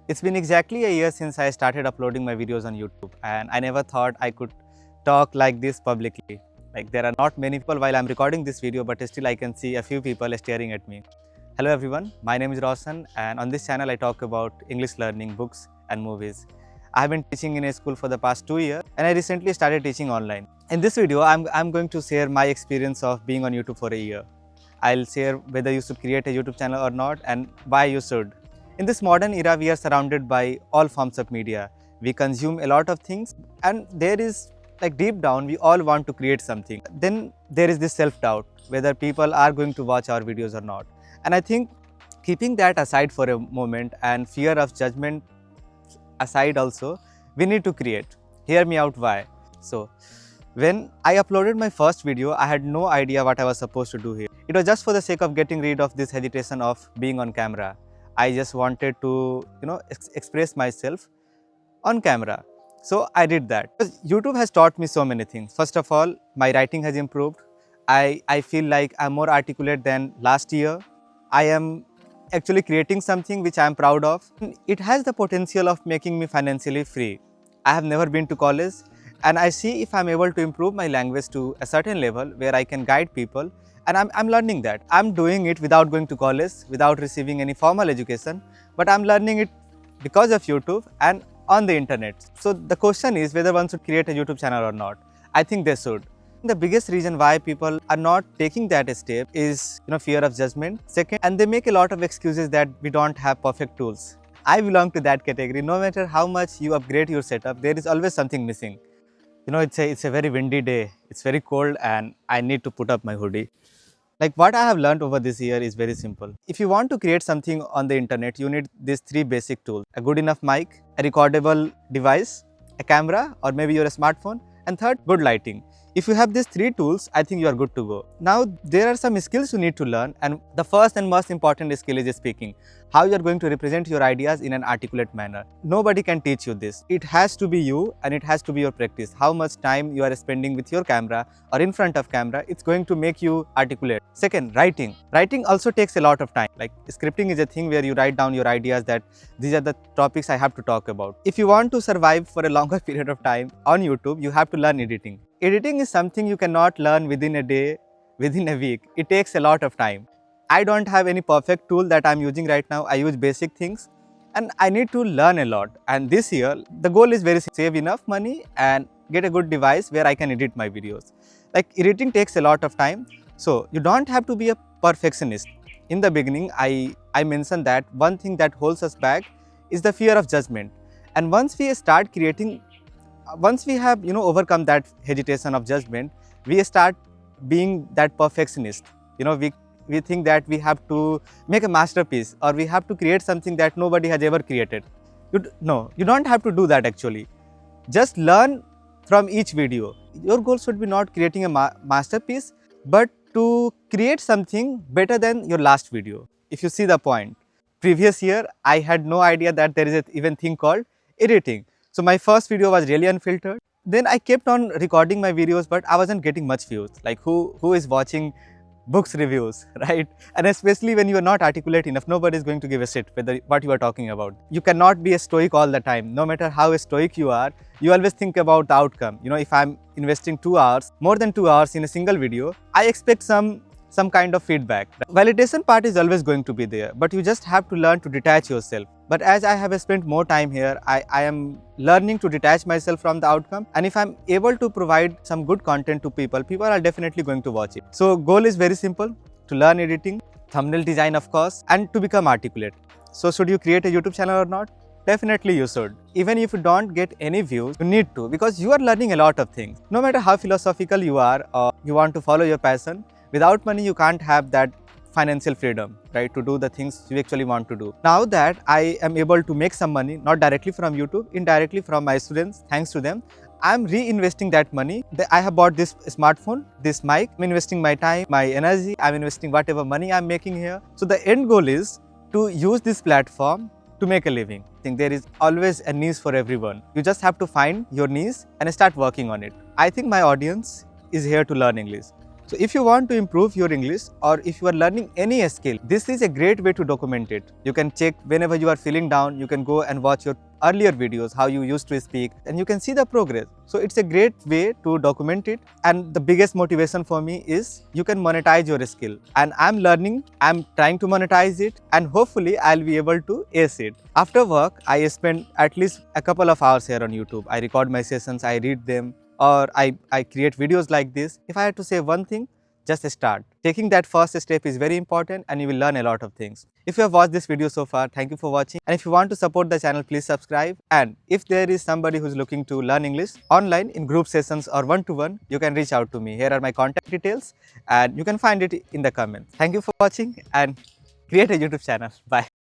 It's been exactly a year since I started uploading my videos on YouTube, and I never thought I could talk like this publicly. Like, there are not many people while I'm recording this video, but still I can see a few people staring at me. Hello everyone, my name is Roshan, and on this channel I talk about English learning, books and movies. I have been teaching in a school for the past 2 years, and I recently started teaching online. In this video, I'm going to share my experience of being on YouTube for a year. I'll share whether you should create a YouTube channel or not and why you should. In this modern era, we are surrounded by all forms of media. We consume a lot of things, and there is, like, deep down, we all want to create something. Then there is this self-doubt, whether people are going to watch our videos or not. And I think keeping that aside for a moment and fear of judgment aside also, we need to create. Hear me out why. So, when I uploaded my first video, I had no idea what I was supposed to do here. It was just for the sake of getting rid of this hesitation of being on camera. I just wanted to, express myself on camera. So I did that. Because YouTube has taught me so many things. First of all, my writing has improved. I feel like I'm more articulate than last year. I am actually creating something which I am proud of. It has the potential of making me financially free. I have never been to college, and I see if I'm able to improve my language to a certain level where I can guide people, and I'm learning that. I'm doing it without going to college, without receiving any formal education, but I'm learning it because of YouTube and on the internet. So the question is whether one should create a YouTube channel or not. I think they should. The biggest reason why people are not taking that step is fear of judgment. Second, and they make a lot of excuses that we don't have perfect tools. I belong to that category. No matter how much you upgrade your setup, there is always something missing. It's a very windy day. It's very cold and I need to put up my hoodie. Like, what I have learned over this year is very simple. If you want to create something on the internet, you need these three basic tools: a good enough mic, a recordable device, a camera, or maybe your smartphone, and third, good lighting. If you have these three tools, I think you are good to go. Now, there are some skills you need to learn, and the first and most important skill is speaking. How you are going to represent your ideas in an articulate manner. Nobody can teach you this. It has to be you, and it has to be your practice. How much time you are spending with your camera or in front of camera, it's going to make you articulate. Second, writing. Writing also takes a lot of time. Like, scripting is a thing where you write down your ideas that these are the topics I have to talk about. If you want to survive for a longer period of time on YouTube, you have to learn editing. Editing is something you cannot learn within a day, within a week. It takes a lot of time. I don't have any perfect tool that I'm using right now. I use basic things and I need to learn a lot. And this year, the goal is very simple: save enough money and get a good device where I can edit my videos. Like, editing takes a lot of time. So you don't have to be a perfectionist. In the beginning, I mentioned that one thing that holds us back is the fear of judgment. And once we start creating, once we have overcome that hesitation of judgment, we start being that perfectionist. We think that we have to make a masterpiece or we have to create something that nobody has ever created. No, you don't have to do that actually. Just learn from each video. Your goal should be not creating a masterpiece, but to create something better than your last video. If you see the point. Previous year, I had no idea that there is an even thing called editing. So my first video was really unfiltered. Then I kept on recording my videos, but I wasn't getting much views. Like, who is watching books reviews, right? And especially when you are not articulate enough, nobody is going to give a shit whether what you are talking about. You cannot be a stoic all the time. No matter how stoic you are, you always think about the outcome. If I'm investing 2 hours, more than 2 hours in a single video, I expect some kind of feedback. Validation part is always going to be there, but you just have to learn to detach yourself. But as I have spent more time here, I am learning to detach myself from the outcome. And if I'm able to provide some good content to people, people are definitely going to watch it. So goal is very simple: to learn editing, thumbnail design of course, and to become articulate. So should you create a YouTube channel or not? Definitely you should. Even if you don't get any views, you need to, because you are learning a lot of things. No matter how philosophical you are or you want to follow your passion, without money you can't have that financial freedom, right, to do the things you actually want to do. Now that I am able to make some money, not directly from YouTube, indirectly from my students, thanks to them, I'm reinvesting that money. I have bought this smartphone, this mic. I'm investing my time, my energy. I'm investing whatever money I'm making here. So the end goal is to use this platform to make a living. I think there is always a niche for everyone. You just have to find your niche and start working on it. I think my audience is here to learn English. So if you want to improve your English or if you are learning any skill, this is a great way to document it. You can check whenever you are feeling down, you can go and watch your earlier videos, how you used to speak, and you can see the progress. So it's a great way to document it. And the biggest motivation for me is you can monetize your skill. And I'm learning, I'm trying to monetize it, and hopefully I'll be able to ace it. After work, I spend at least a couple of hours here on YouTube. I record my sessions, I read them, or I create videos like this. If I had to say one thing, just start. Taking that first step is very important and you will learn a lot of things. If you have watched this video so far, thank you for watching. And if you want to support the channel, please subscribe. And if there is somebody who is looking to learn English online in group sessions or one-to-one, you can reach out to me. Here are my contact details and you can find it in the comments. Thank you for watching and create a YouTube channel. Bye.